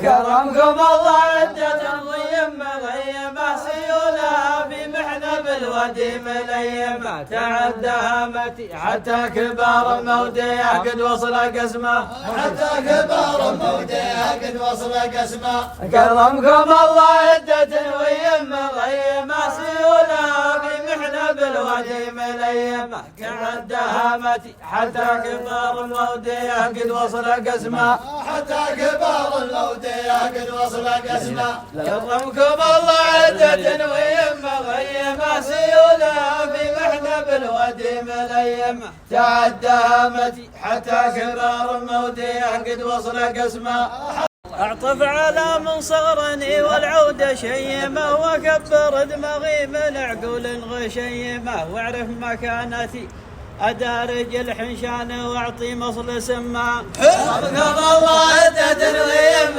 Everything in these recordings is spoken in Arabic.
كرمكم الله عدة مغيمة سيولا في محنة بالودي مليمة تعدى هامتي حتى كبار المودية قد وصل قسمه حتى كبار المودية قد وصل قسمه. كرمكم الله عدة مغيمة سيولا في محنة بالودي مليمة تعدى هامتي حتى كبار المودية قد وصل قسمه حتى كبار المودية قد وصل قسمه. كرمكم الله عدة مغيمة سيولا في محنة بالودي مليمة تعدى هامتي حتى كبار المودية قد وصل قسمه. اعطف على من صغرني والعود شيمه وكبر دماغي من عقول غشيمه واعرف مكانتي أدارج الحنشان واعطي مصل سمه. كرمكم الله عدة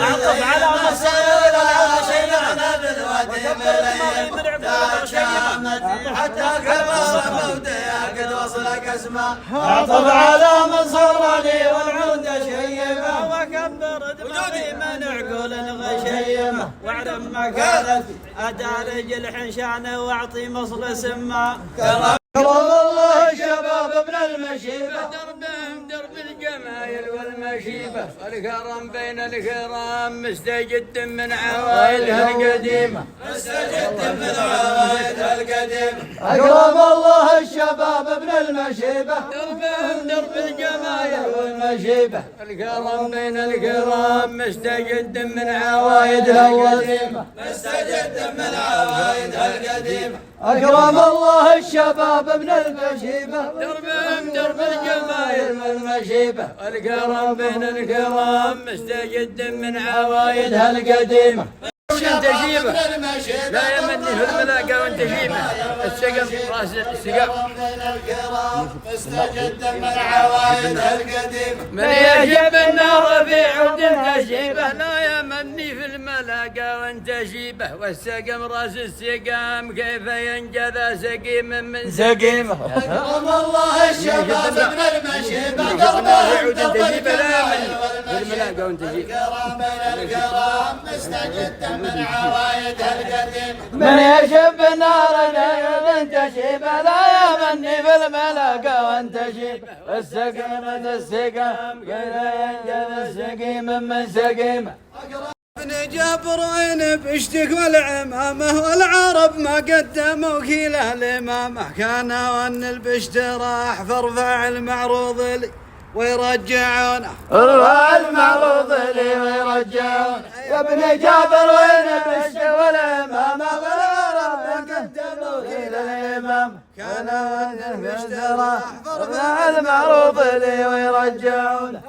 اعطف على من صغرني والعود شيمه بالودي مليمة تعدى هامتي حتى كبار المودية قد وصل قسمه. اعطف على من صغرني والعود شيمه وكبر دماغي من عقول غشيمه واعرف مكانتي أدارج الحنشان واعطي مصل سمه. كرم الله الشباب ابن المشيبة دربهم درب الجمايل والمشيبة والكرم بين الكرام مستجد من عوائلها القديمة مستجد من عوائدها القديمة. أكرم الله الشباب ابن المشيبة دربهم درب الجمايل والمشيبة الكرم بين الكرام مستجد من عوائدها القديمة مستجد من عوائدها القديمة. أكرم الله الشباب ابن المشيبة دربهم درب الجمايل والمشيبة الكرم بين الكرام مستجد من عوايدها القديمة. تجيبه لا يمني في الملاقى وانت جيبه السقم راس السقم مستجد من عوائدها القديمة. من يجب النار في عود تجيبه لا يمني في الملاقى وانت جيبه والسقم راس السقم كيف ينجذى سقيم من سقيمه. كرم الله الشباب ابن المشيبة دربهم درب الجمايل الملاقى وانت جيبه الكرام بين الكرام مستجد من عوائدها القديمة. من يشب النار وانت جيبه لا يمني في الملاقى وانت جيبه والسقيمة السقم كيف ينجذى السقيم من سقيمه. ابن جابر وين بيشتك والعمامة والعرب ما قدموا كيله الإمامة كان وان البشت راح فارفع المعروض لي ويرجعونه ارفع المعروض لي ويرجعونه يا ابن جابر وين بشت والعمامة والعرب ما قدموا كيله الإمامة كان وان البشت راح فارفع المعروض لي ويرجعونه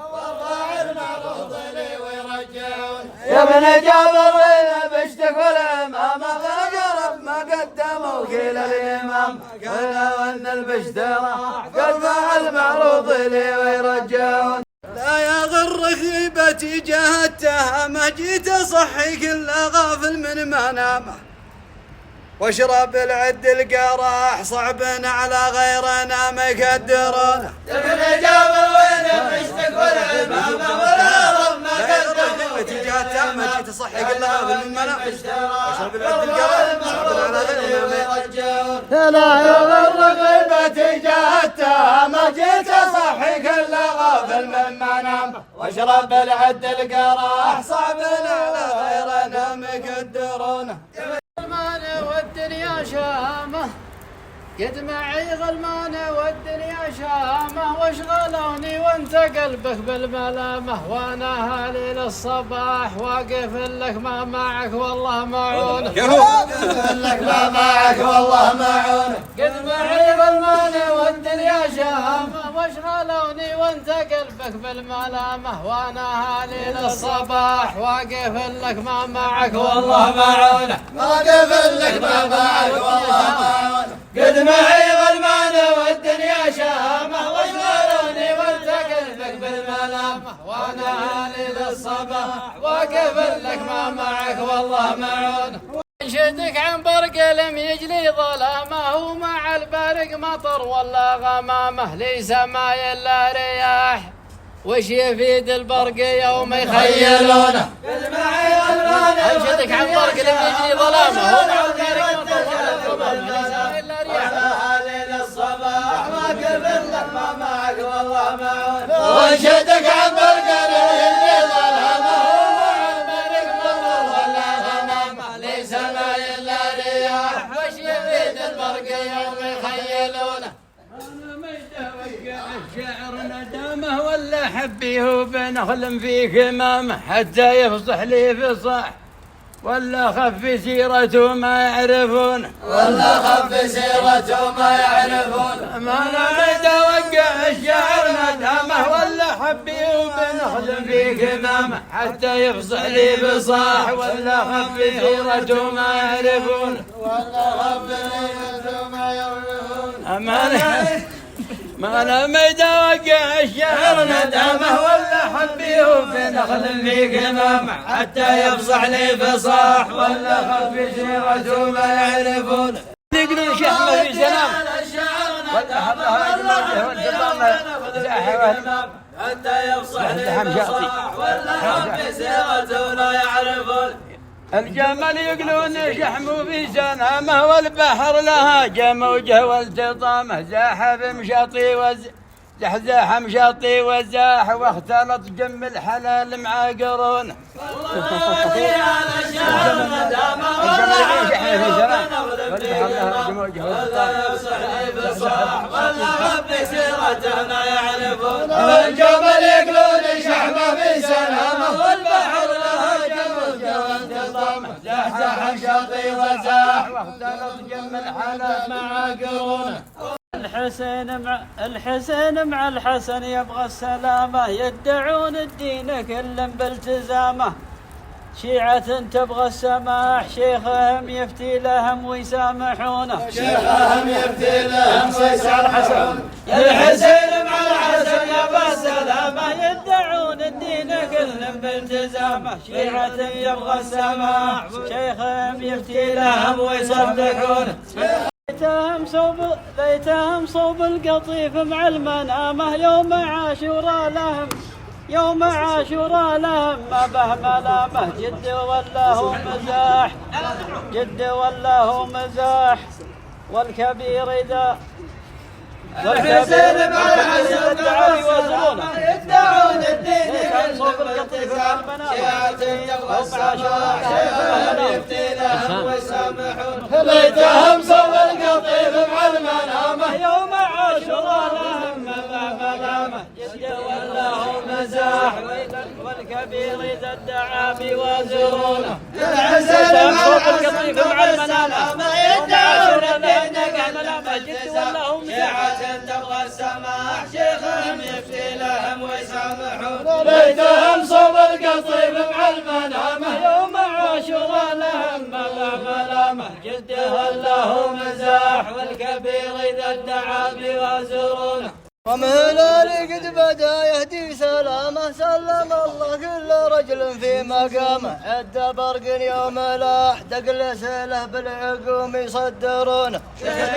يا ابن جابر وين بشتك والعمامة والعرب ما قدموا كيل الإمام قالوا وان البشت راح فارفع المعروض لي ويرجعون. لا يغر خيبتي جاهدتها ما جيت اصحي كل غافل من منامه واشرب العد القراح صعب على غيرنا مقدرونه. يا ابن جابر وين بشتك والعمامة والعرب ما قدموا جاهدتها ما جيت اصحي كل غافل من منامه واشرب العد القراح صعب على غيرنا. لا يغر غيبتي جاهدتها ما جيت اصحي كل غافل من منام واشرب العد القراح صعب على غيرنا مقدرونه. والدنيا شامة قد معي غلمانة والدنيا شامة واشغلوني وانت قلبك بالملامة وانا هالي للصباح واقف لك ما معك والله معونك لك ما معك والله معونك. قد معي غلمانة والدنيا شامة واشغلوني وانت قلبك بالملامة وانا هالي للصباح واقف لك ما معك والله معونك واقف لك ما معك والله معونك. قد معي غلمانة والدنيا شامة واشغلوني وانت قلبك بالملامة وانا هالي للصباح واقف لك ما معك والله معونك. انشدك عن برق لم يجلي ظلامه ومع البرق مطر ولا غمامه ليس ما الا رياح وش يفيد البرق يوم يخيلونه. قد معي شهدك عن طرق لم يجري ظلامه ومع الطريق مطلوب الا رياح ليل الصباح ما كفر لك ما معك والله معون وانشدك عن طرق لم يجري ظلامه ومع الطريق مطلوب ولا غمامه ليس ما الا رياح وش يفيد البرق يوم يخيلونه الشعر ندامه ولا حبيه بنخل في كمامه حتى يفصح لي فصاح ولا خف سيرته ما يعرفون ولا خف سيرته ما يعرفون ما نريد اوقع الشعر ندامه ولا حبيه بنخل في كمامه حتى يفصح لي فصاح ولا خف سيرته ما يعرفون ولا خف سيرته ما يعرفون ما نميد وقع الشعر ندامه ولا حبيه في نخل في كمامه حتى يفصح لي فصاح ولا خف سيرته ما يعرفون يقولون شحمه في سلام حتى يفصح لي فصاح ولا خف سيرته لا يعرفون الجمل يقولون شحمه في سلامه والبحر لها جموجه والتطامه زاح بمشاطي زحزاح مشاطي وزاح واختلط جم الحلال مع قرونه والله على الشعر ندامه ولا يفصح لي فصاح ولا خف سيرته لا يعرفون الجمل يقولون شحمه في سلامه والبحر لها جموجه والتطامه زحزح مشاطي وزاح واختلط جم الحلال مع قرونه الحسين مع الحسن يبغى السلامة يدعون الدين كل بالتزامه شيعة تبغى السماح شيخهم يفتي لهم ويسامحونه شيخهم يفتي لهم ويسامحونه الحسين مع الحسن يبغى السلامة يدعون الدين كل بالتزامه شيعة يبغى السماح شيخهم يفتي لهم ويسامحونه ليتهم صوب القطيف مع المنامه يوم عاشوراء لهم ما به ملامه جد ولا هو مزاح والكبير إذا الحسين مع الحسن يدعون الدين كل صوب القطيف مع المنامه يبغى السماح شيخهم يفتي لهم ويسامحون ليتهم صوب القطيف مع المنامه يوم عاشوراء لهم ما ملامه جد ولا هو مزاح والكبير إذا ادعى بوازرونه الحسين مع القطيف مع المنامه يدعون الدين ملامه جد ولا هو مزاح تبغى السماح شيخهم يفتي لهم ويسامحون ليتهم صوب القطيف مع المنامه يوم عاشوراء لهم ما ملامه جد ولا هو مزاح والكبير إذا ادعى بوازرونه ومهلالي قد بدا يهدي سلامه سلم الله كل رجل في مقامه عد برق يوم لاح دقل سيله بالعقوم يصدرونه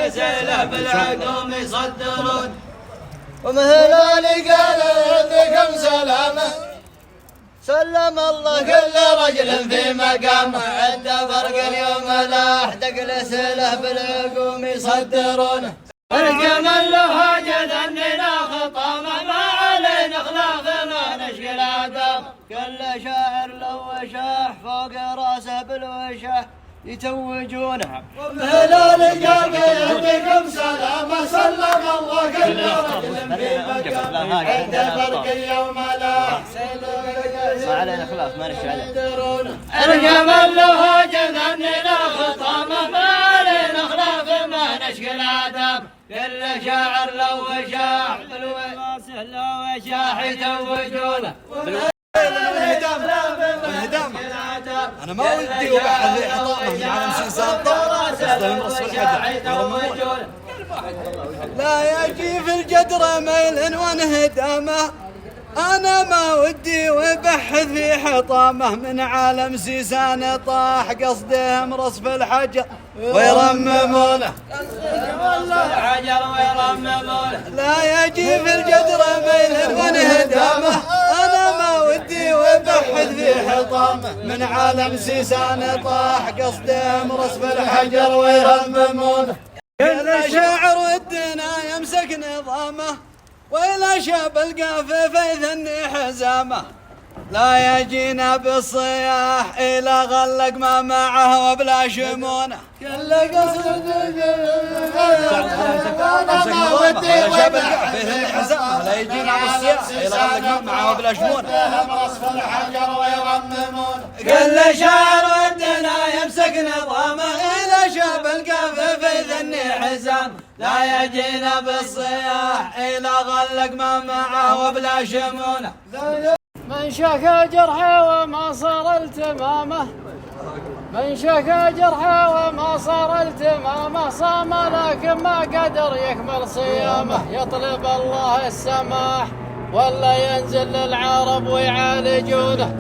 سيله بالعقوم يصدرون ومهلالي قال يهديكم سلامه سلم الله كل رجل في مقامه عد برق يوم لاح دقل سيله بالعقوم يصدرونه الجمل له جذننا خطامه ما علينا خلافنا نشكي الادب كل شاعر لو وشاح فوق راسه بالوشاح يتوجونه ومهلال قال يهديكم سلامه سلم الله كل رجل في مقامه عند فرق يوم لا ما علينا خلاف ما نشفي عليه الجمل له جذننا خطامه ما علينا خلاف ما نشكي الادب كل شاعر لو وشاح شاح يتوجونه انا ما ودي اوقع اللي عطامه من علم سنسان لا يجي في الجدر ميل وانهدامه انا ما ودي وبحث في حطامه من عالم سيسان طاح قصدهم رصف الحجر ويرممونه لا يجي في الجدر ميل وانهدامه انا ما ودي ودي وبحث في حطامه من عالم سيسان طاح قصدهم رسم الحجر ويرممونه كل شاعر ودنا يمسك نظامه وإلى شاب القافة فيثني حزامه لا يجينا بالصياح إلى غلق ما معه وبلا شمونه كل قصد شاب القافة فيثني حزامه لا يجينا بالصياح إلى غلق ما معه وبلا شمونه كل شاعر ودنا يمسك نظامه إلى شاب القافة فيثني حزامه لا يجينا بالصياح إلى غلق ما معه وبلا شمونه من شكى جرحه وما صار التمامه من شكى جرحه وما صار التمامه صام لكن ما قدر يكمل صيامه يطلب الله السماح ولا ينزل للعرب ويعالجونه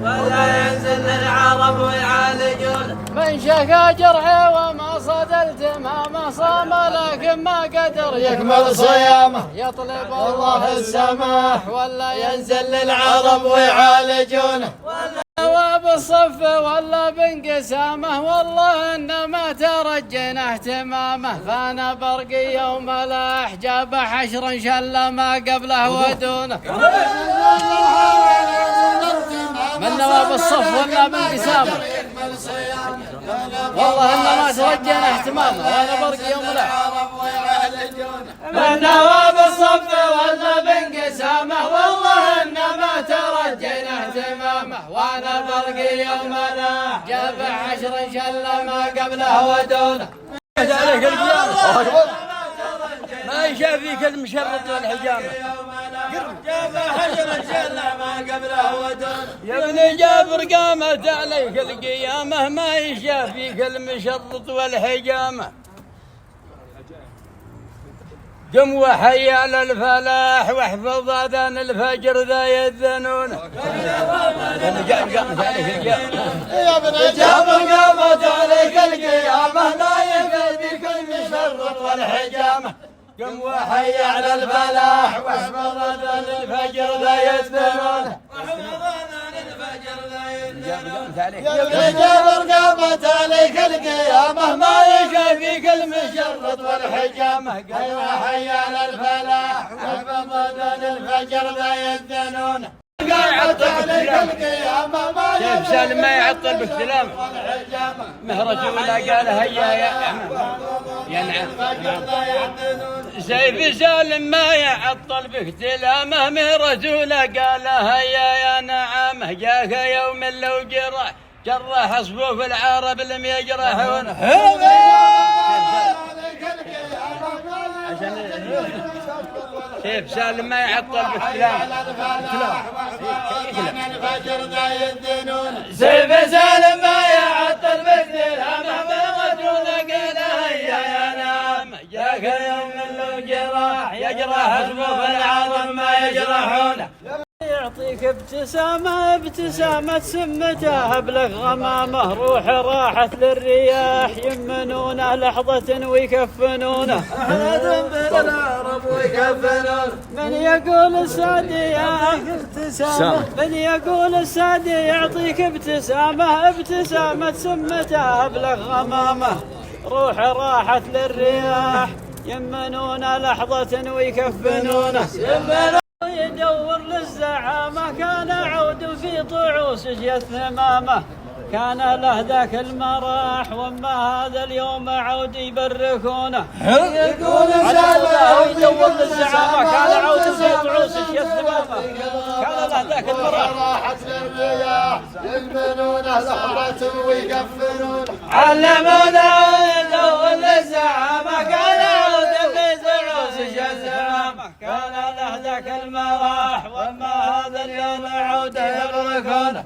من شكى جرحه وما صاد التمامه صام لكن ما قدر يكمل صيامه يطلب الله السماح ولا ينزل للعرب ويعالجونه بالصف ولا بانقسامه والله ان ما ترجينا اهتمامه فانا برقي يوم الاحجاب حشر شل ما قبله ودونه من نواب الصف ولا بانقسامه والله ان ما ترجينا اهتمامه وانا برقي يوم الاحجاب من نواب الصف ولا بانقسامه والله ان ما ترجينا اهتمامه وانا برقي يوم الاحجاب حشر شل ما قبله ودونه ما يشاف فيك المشرط والحجامة يا ابن جابر قامت عليك القيامة ما يشاف فيك المشرط والحجامة قم وحي على الفلاح واحفظ اذان الفجر ذا يذنون يا ابن جابر قامت عليك القيامة لا يفي بك المشرط والحجامة قم وحي على الفلاح واحفظ اذان الفجر ذا يذنون يا ابن جابر قامت عليك القيامة ما يشاف فيك المشرط والحجامة قم وحي على الفلاح واحفظ اذان الفجر ذا يذنون قامت عليك القيامة ما سيف سالم ما يعطل باستلام مهرج ولا قال هيا يا نعم سيف سالم ما يعطل باستلامه مهرج ولا قال هيا يا نعم جاك يوم لو جرح صفوف العرب لم يجرحونه سيف سالم ما يعطل باستلام سيف سالم ما يعطل باستلام مهرج قال هيا يا نعم جاك يوم لو يجرح صفوف العرب ما يجرحونه يعطيك ابتسامة سمته أبلغ غمامه روح راحت للرياح يمنونه لحظة ويكفنونه من يقول السادي يا ابتسامة من يقول السادي يعطيك ابتسامة سمته أبلغ غمامه روح راحت للرياح يمنونه لحظة ويكفنونه يدور للزعامة كان عود في طعوس الثمامة كان له ذاك المراح وما هذا اليوم عود يبركونه يقول يدور للزعامة كان عود في طعوس الثمامة كان له ذاك المراح راحت للرياح يلمنونه لحظة ويكفنونه علمونا يدور للزعامة كان عود في طعوس الثمامة كان له ذاك المراح وما هذا اليوم عود يبركونه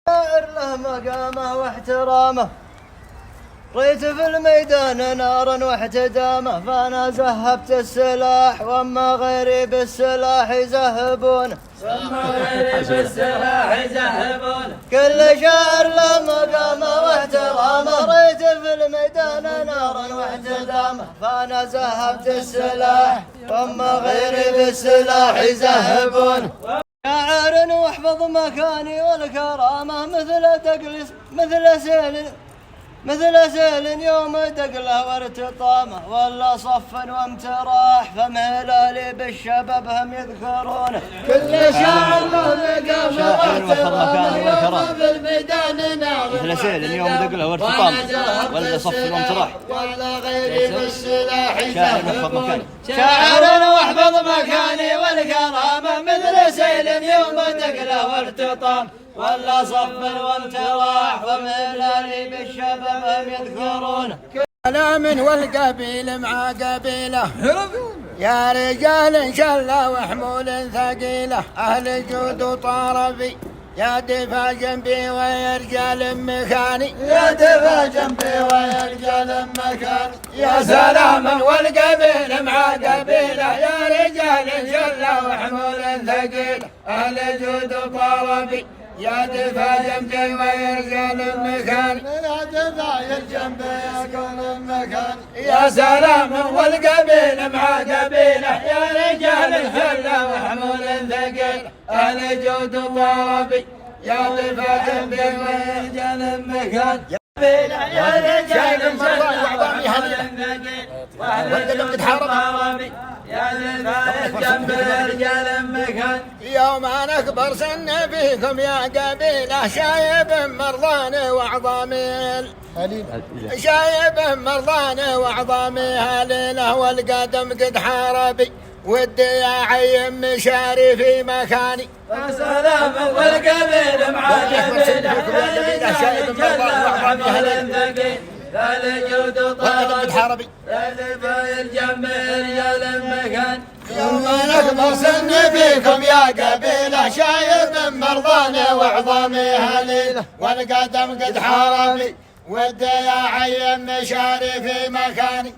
شاعر له مقامه واحترامه ريت في الميدان نارا واحتدامه فانا ذهبت السلاح واما غيري بالسلاح يذهبونه كل شاعر له مقامه واحترامه ريت في الميدان نارا واحتدامه فانا ذهبت السلاح واما غيري بالسلاح يذهبونه شاعر واحفظ مكاني والكرامة مثل سيل يوم دقله وارتطامه ولا صف وامتراح فمهلالي بالشباب هم يذكرونه كل شاعر مقام واحترامه بالميدان ناظر مثل سيل يوم دقله وارتطامه ولا صف وامتراح ولا غيري بالسلاح شاعر واحفظ مكاني والكرامة مثل سيل يوم دقله وارتطام ولا صف وامتراح ومهلالي بالشباب هم يذكرونه كلام والقبيل مع قبيله يا رجال شلة وحمول ثقيلة أهل جود وطرفي يا دفاع جنبي ويا رجال مكاني يا دفاع جنبي ويا رجال مكاني يا سلاما والقبيل مع قبيله يا رجال شلة وحمول ثقيلة أهل جود وطرفي يا دفاع جنبي ويا رجال مكاني يا دفاع جنبي يكون مكاني يا سلاما والقبيل مع قبيله يا رجال الهله وحمول ثقيل اهل جود وطرفي يا دفاع جنبي ويا رجال مكان يا رجال الهله وحمول ثقيل واهل جود وطرفي يا دفاع جنبي ويا رجال مكان يوم نكبر سن فيكم يا قبيله شايب مرضان وعظامي شايب مرضان وعظامي هليله والقدم قد حاربي ودي يا عين مشاري في مكاني يا سلام والقبيل مع قبيله شايب مرضان وعظامي هليله لا لجود والقدم قد حاربي لا دفاع الجنب رجال مكان يوم نكبر سن فيكم يا قبيله شايب مرضان وعظامي هليله والقدم قد حاربي ودي يا عين مشاري في مكاني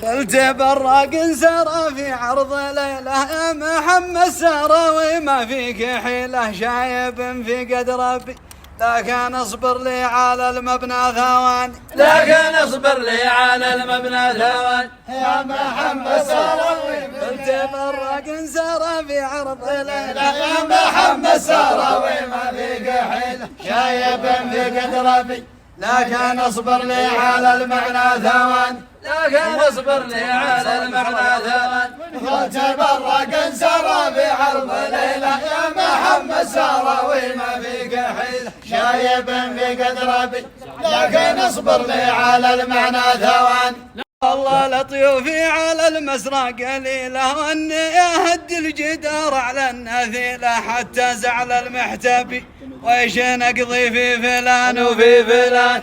قلت براق سرى في عرض ليله يا محمد سرى وما فيك حيله شايب في قد ربي لكن اصبر لي على المبنى ثواني لكن اصبر لي على المبنى ثواني يا محمد سرى قلت براق سرى في عرض ليله يا محمد سرى وما فيك حيله شايب في قد ربي لكن اصبر لي على المعنى ثواني لكن اصبر لي على المعنى ثواني قلت براق سرى في عرض ليله يا محمد سرى وما فيك حيله شايب في قد ربي لكن اصبر لي على المعنى ثواني والله لطيوفي على المسرى قليله واني اهد الجدار على النثيله حتى زعل المحتبي ويش نقضي في فلان وفي فلان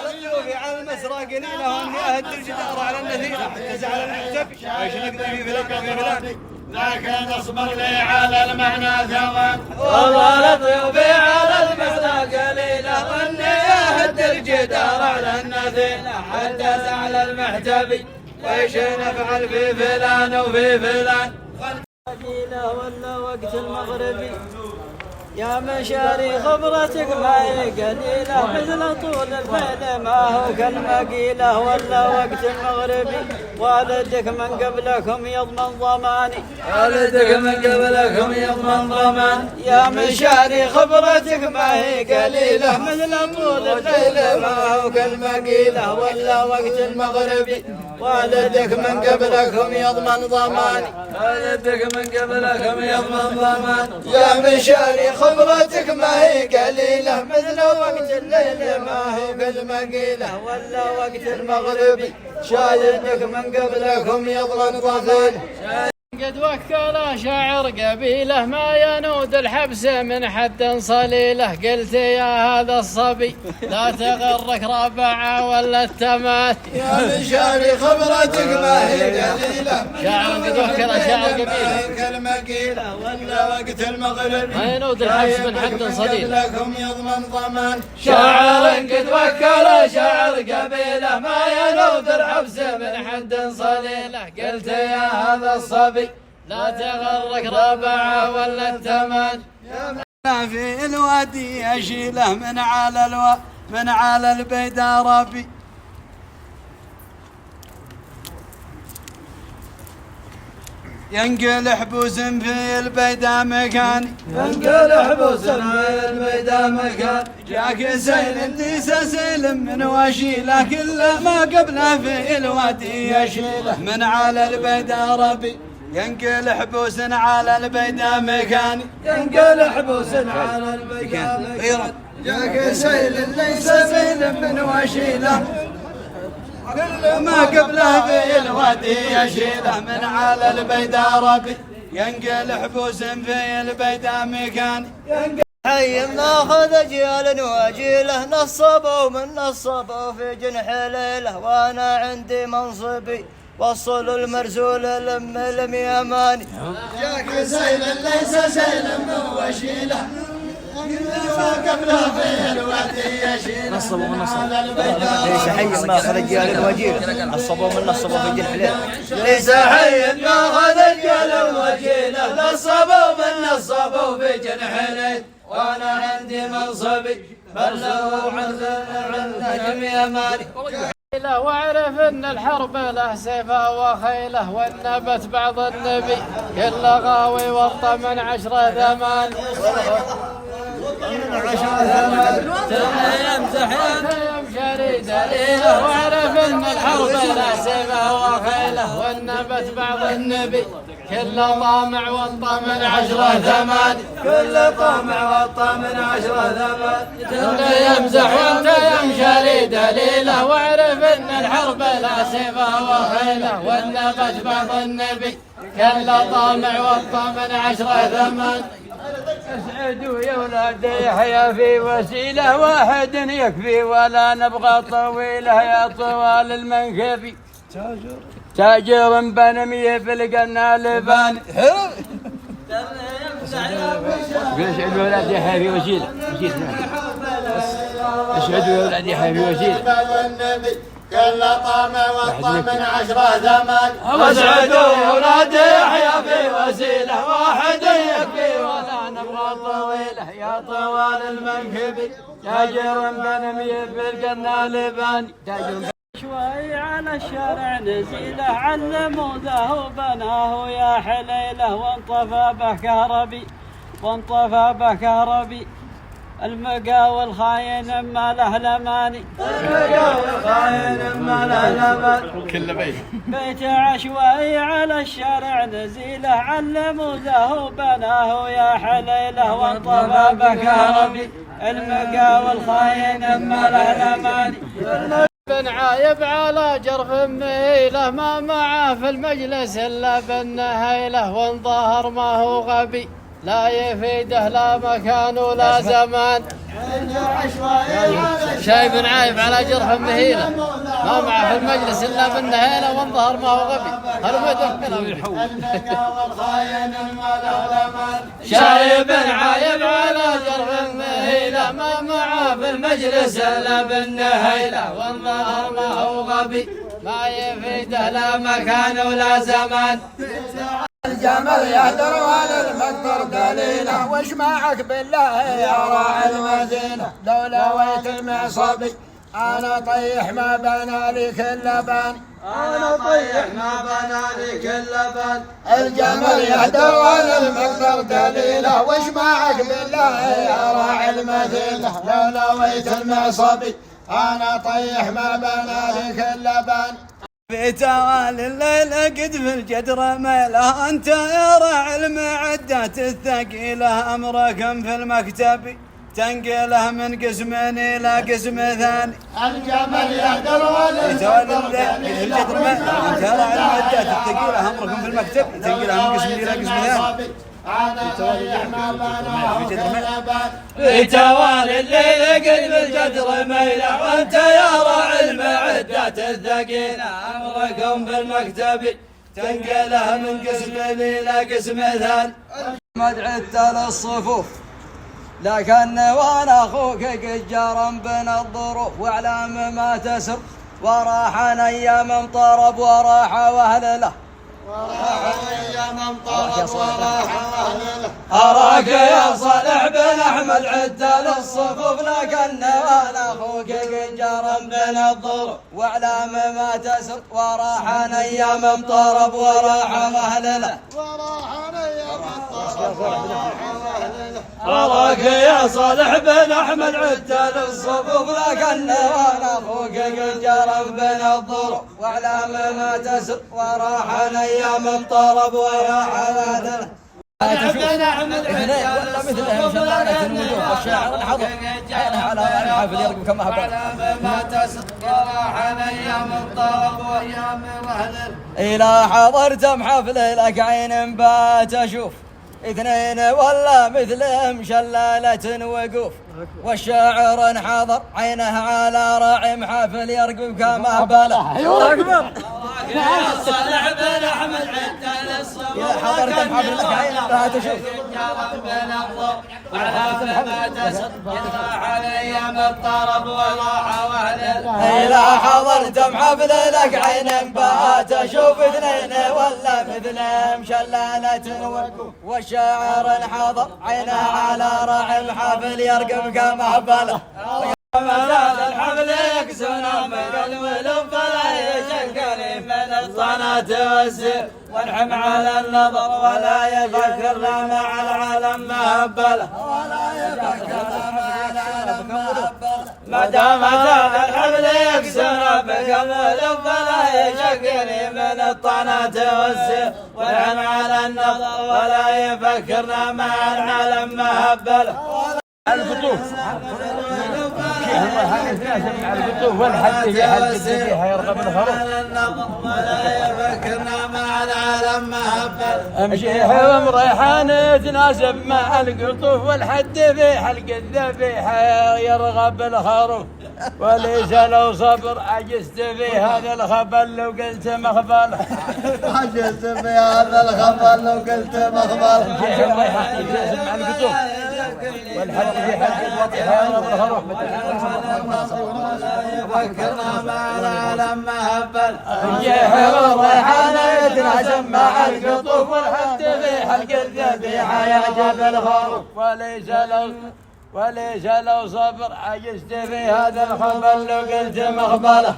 لطيوفي على المسرى قليله واني اهد الجدار على النثيله حتى زعل المحتبي ويش نقضي في فلان وفي فلان لكن اصبر لي على المعنى ثوان والله لطيوفي على المسرى قليله واني اهد الجدار على النثيله حتى زعل المحتبي ويش نفعل في فلان وفي فلان قليله ولا وقت المغربي يا مشاري خبرتك ما هي قليلة مثل طول الليل ما هو كالمقيلة ولا وقت المغربي والدك من قبلكم يضمن ضماني والدك من قبلكم يضمن ضمان يا مشاري خبرتك ما هي قليلة مثل طول الليل ما هو كالمقيلة ولا وقت المغربي والدك من قبلكم يضمن ضماني والدك من قبلكم يضمن ضمان يا مشاري خبرتك ما هي قليلة مثل وقت الليل ما هو كالمقيلة ولا وقت المغربي شايدك من قبلكم يضمن ضماني قد وكل شاعر قبيله ما ينود الحبس من حد صليله قلت يا هذا الصبي لا تغرك ربعه ولا التماث يا مشاري خبرتك ما هي قليلة شاعر قد وكل شاعر قبيله كالمقيلة ولا وقت المغرب ما ينود الحبس من حد صليله لكم يضمن ضمان شاعر قد وكل شاعر قبيله ما ينود الحبس من حد صليله قلت يا هذا الصبي لا تغرك ربعه ولا التماث في الوادي أشيله من على البيت ربي ينقل حبوس في البيدا مكاني ينقل حبوس في البيدا مكاني جاك سيل اللي سيل من وشيله كل ما قبله في الوادي يشيله من على البيدا ربي ينقل حبوس على البيدا مكاني ينقل حبوس على البيدا مكاني جاك سيل اللي سيل من وشيله كل ما قبله في الوادي يشيله من على البيدا ربي ينقل حبوس في البيدا مكاني حي ناخذ اجيال واجيله نصبوا من نصبوا في جنح ليله وانا عندي منصبي وصل المرسول لم يماني جاك سيل ليس سيل من وشيله ما قبله في الوادي يشيله نصبوا من نصبوا ليس حي ناخذ اجيال واجيله نصبوا من نصبوا في جنح ليله ليس حي ناخذ اجيال واجيله نصبوا من نصبوا في جنح ليله وانا عندي منصبي بلغوا عندكم يا مالي واعرف ان الحرب له سيفه وخيله والنبت بعض النبي كل غاوي والطمن 10 ثمان شريد دليله واعرف ان الحرب له سيفه وخيله والنبت بعض النبي كل طامع والطمن 10 ثمان كل طامع والطمن 10 ثمان كل يمزح وانت يمشري دليله واعرف ان الحرب لا سيفه وخيله والنبت بعض النبي كل طامع والطمن 10 ثمان اسعدوا يا ولاد يحيى في وسيله واحد يكفي ولا نبغى طويله يا طوال المنكب تاجر بنمية في القنا لبان اسعدوا يا ولاد يحيى في وسيله اسعدوا يا ولاد يحيى في وسيله كل طامع والطمن 10 ثمان واسعدوا يا ولاد يحيى في وسيله واحد يكفي ولا نبغى طويله يا طوال المنكب تاجر بنمية في القنا لبان شوي على الشارع نزيله علموا ذا وبناه يا حليله وانطفى به كهربي وانطفى به كهربي المقاول الخاين ما له لماني المقاول الخاين ما له لماني كل بيت عشوائي على الشارع نزيله علموا ذا وبناه يا حليله وانطفى به كهربي المقاول الخاين ما له لماني بن عايب على جرف مهيله ما معه في المجلس الا بالنهيله وانظهر ما هو غبي لا يفيده لا مكان ولا زمان شايب بن عايب على جرف مهيله ما معه في المجلس الا بالنهيله وانظهر ما هو غبي هل ما يحول شايب بن عايب على جرف مهيله ما معه في المجلس الا بالنهيله وانظهر ما هو غبي ما يفيده لا مكان ولا زمان الجمل يهدر والمقدر دليله وش معك بالله يا راعي المدينه لولا ويت المعصبي انا طيح ما بنى لي كل بان انا طيح ما بنى لي كل بان الجمل يهدر والمقدر دليله وش معك بالله يا راعي المدينه لولا ويت المعصبي انا طيح ما بنى لي كل بان في توال الليل قد في الجدر ميله انت يا راعي المعدات الثقيله امركم في المكتب تنقله من قسم الى قسم ثاني الجمل يهدر والمقدر في الجدر ميله انت يا راعي المعدات الثقيله امركم في المكتب تنقله من قسم الى قسم ثاني في توال الليل قد بالجدر ميله وانت يا راعي المعدات الثقيله امركم بالمكتب تنقله من قسم الى قسم ثاني مدعت للصفوف لكن وانا اخوك قد جرى بنا الظروف واعلام ما تسر وراح ايام طرب وراح واهل له أراك يا صالح بن أحمد عدت للصفوف لكن وانا أخوك قد جرى بن الضر واعلام ما تسر وراحن أيام طرب وراح مهلله أراك يا صالح بن أحمد عدت للصفوف لكن وانا أخوك قد جرى بن الضر واعلام ما تسر وراحن أيام طرب وراح مهلله بن أحمد ولا مثلهم شلالة الوجوه والشاعر الحضر عينه على حافل يرقم كما هبط ما تسقراحن أيام الطرب وأيام وهلل إلى حضرتم حفل لك عين بات أشوف اثنين ولا مثلهم شلالة وقوف والشاعر انحضر عينه على راعي حافل يرقب كما بله أيوه أكبر يا صالح بن أحمد عدت للصفوف إذا حضرتم حفل لك عين بات أشوف بن الضر وعلى ما تسر يراح أيام الطرب وراح وهلل إذا حضرتم حفل لك عين بات أشوف اثنين ولا مثلهم شلالة وقوف والشاعر انحضر عينه على راعي حافل يرقب كما بله ما زال الحفل يكسونا من الولوم فلا يشكر من الصنات والسير وانحم على النظر ولا يفكرنا مع العالم ما هبله ما دام زال الحفل يكسونا من الولوم فلا يشكر من الطعنات والسير وانحم على النظر ولا يفكرنا مع العالم ما هبله القطوف القطوف والحد في حد فيها يرغب الخروف ولا يفكرنا مع العالم ما هبل امشي حوم ريحان تناسب مع القطوف والحد في حلق الذبيحة يرغب الخروف وليس لو صبر عجزت في هذا الخبل لو قلت مخبل عجزت في هذا الخبل لو قلت مخبل امشي حوم ريحان تناسب مع القطوف والحد في حلق الذبيحة يرغب الخروف يفكرنا مع العالم ما هبل حوم ريحان يتناسب مع القطوف والحد في حلق الذبيحة يعجب الخروف وليس لو صبر عجزت في هذا الخبل لو قلت مخبله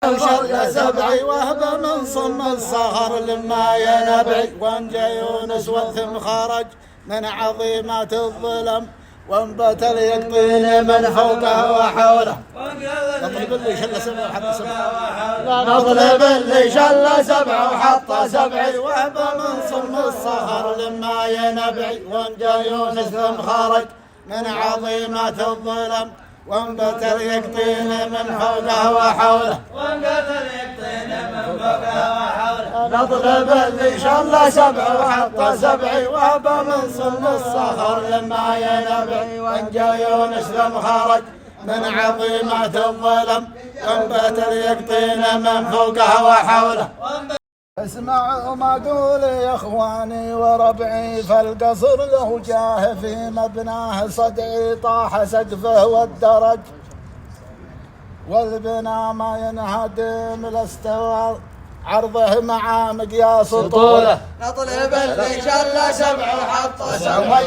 وشل سبعي وهب من صم الصخر لما ينبعي وانجى يونس والثم خرج من عظيمات الظلم وانبت اليقطين من فوقه وحوله نطلب اللي شل سبع وحط سبع نطلب اللي شل سبع وحط سبعي وهب من صم الصخر لما ينبعي وانجى يونس ثم خرج من عظيمات الظلم وانبت اليقطين من فوقه وحوله نطلب اللي شل سبع وحط سبعي وهب من صم الصخر لما ينبعي وانجى يونس ثم خرج من عظيمات الظلم وانبت اليقطين من فوقه وحوله اسمعوا ما اقول يا اخواني وربعي فالقصر له جاه في مبناه صدعي طاح سقفه والدرج والبناء ما ينهدم لاستوى عرضه مع مقياس طوله نطلب اللي شل سبع وحط سبع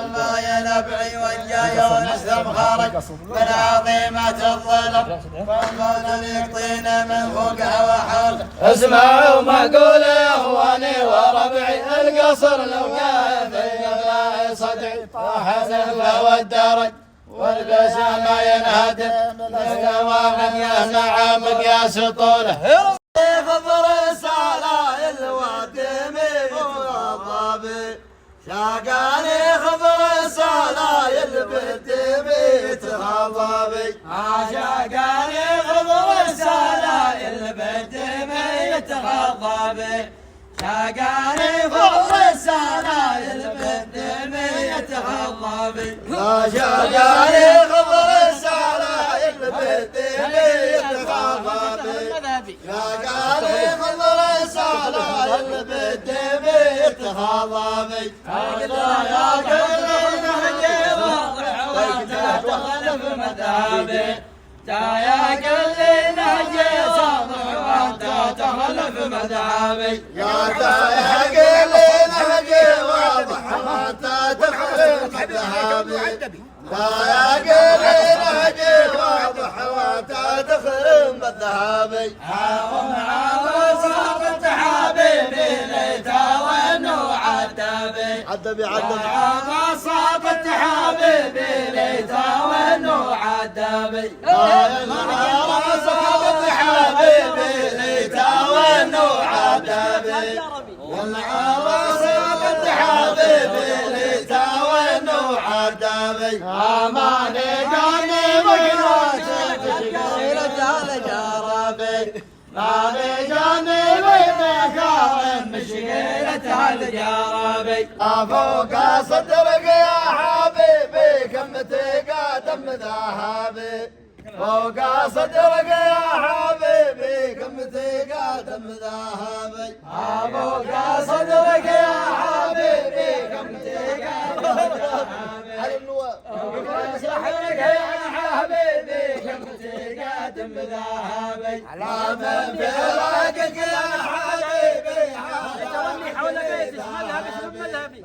ما ينبعي وانجى يونس ثم خرج من عظيمة الظلم وانبت اليقطين من فوقها وحوله اسمعوا ما اقول يا اخواني وربعي القصر لو جاء في صدعي طاح سقفه والدرج والبسام ما ينهدم استوى مقياس مع مقياس طوله خضر السلايل والدمي والضبي شاقاني خضر السلايل بالدمي تخضبي شاقاني خضر السلايل بالدمي تخضبي شاقاني خضر السلايل بالدمي تخضبي شاقاني خضر السلايل بالدمي تخضبي شاقاني خضر السلايل بالدمي تخضبي يا كل نهجي واضح وتخلف مذهبي يا كل نهجي واضح ولا تخلف مذهبي يا تايق نهجي واضح وانت تخلف مذهبي تايق نهجي واضح وانت تخرم مذهبي ومع صابت حبيبي ليتا وانه عدبي عدبي ما صابت حبيبي ليتا وانه عدبي ما صابت حبيبي ليتا وانه عدبي والعرا صابت حبيبي ليتا وانه عدبي اماني جاني وقناتي غير جال جربي ماني جاني وينك مشكلة الجربي فوق صدرك يا حبيبي كم تقدم ذهبي فوق صدرك يا حبيبي كم تقدم ذهبي فوق صدرك يا حبيبي كم تقدم ذهبي على النواب فوق صدرك يا حبيبي كم تقدم ذهبي على من فراقك يا حبيبي حول بيتي مذهبي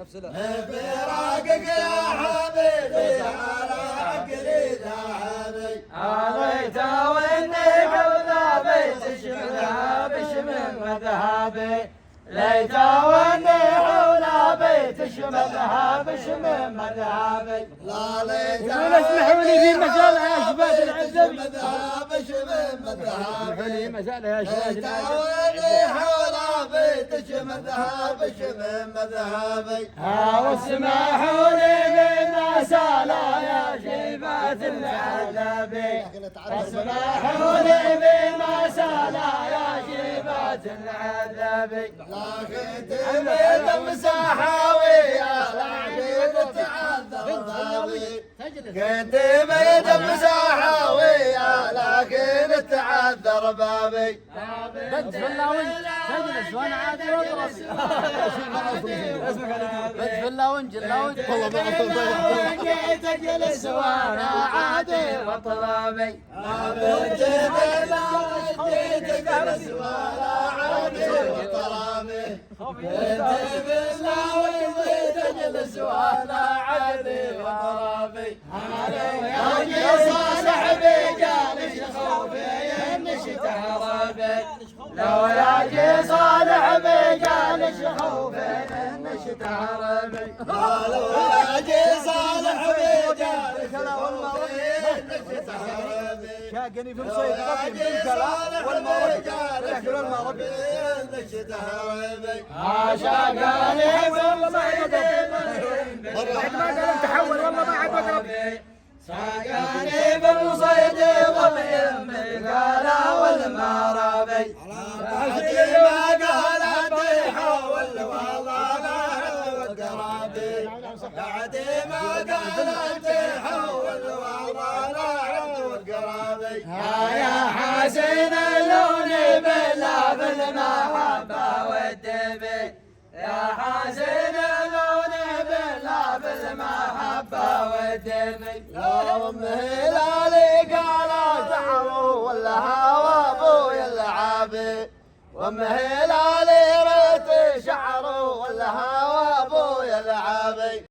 فراقك يا حبيبي على عقلي ذهبي عليت واني قبل بيت شملها بشمل مذهبي ليت واني حول بيت شملها بشمل مذهبي لا ليت يقول اسمحوا لي في مسألة يا شباب العزبي مذهب شمل اسمحوا لي مذهبي مسألة يا شباب ليت العزبي واني حول بيت مذهب شمل مذهبي واسمحوا لي بما سالا يا شيبات العذبي واسمحوا لي بما سالا يا شيبات العذبي لكن تبيد مساحاوي يا لعبيد تعذر ضابي كنت بيد مساحاوي لكن تعذر بابي بنت فلاون تجلس وانا عادي واضرب بنت فلاون جلاوج تجلس وانا عادي وطلبي بنت تجلس ولا عادي وطرامي بنت بلاوي تجلس وانا عادي وطلبي يا صالح بجالس خوفي مشت هربي لو يا صالح بجالس خوفي مشت هربي لو يجي صالح بجالس خوفي مشت هربي شاقني في الصيد قبل بالكلام والمرب نشد هربي عاشقاني بالصيد بعد ما قال تحول والله ما عاد بقرب ساقاني بالصيد ضميم بالقالا والمرابي ما قالت يحول والله ما والقرابي بعد ما قالت يحول والله ما والقرابي يا حسين اللون بلا بالمحبة والدبي يا حسين اللون بلا بالمحبة والدبي يوم هلالي قال تعروا ولا هوا ابويا اللعابي وام هلالي ريت شعره ولا هوا